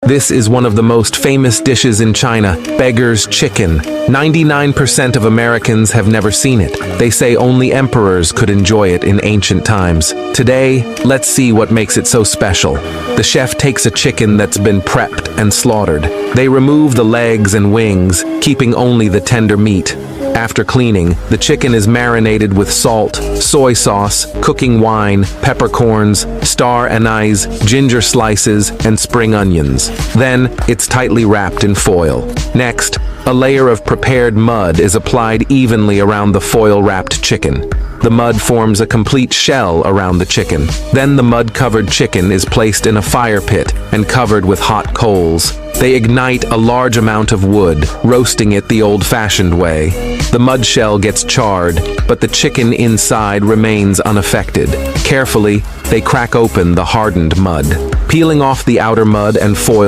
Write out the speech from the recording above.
This is one of the most famous dishes in China, beggar's chicken. 99% of Americans have never seen it. They say only emperors could enjoy it in ancient times. Today, let's see what makes it so special. The chef takes a chicken that's been prepped and slaughtered. They remove the legs and wings, keeping only the tender meat. After cleaning, the chicken is marinated with salt, soy sauce, cooking wine, peppercorns, star anise, ginger slices, and spring onions. Then, it's tightly wrapped in foil. Next, a layer of prepared mud is applied evenly around the foil-wrapped chicken. The mud forms a complete shell around the chicken. Then the mud-covered chicken is placed in a fire pit and covered with hot coals. They ignite a large amount of wood, roasting it the old-fashioned way. The mud shell gets charred, but the chicken inside remains unaffected. Carefully, they crack open the hardened mud. Peeling off the outer mud and foil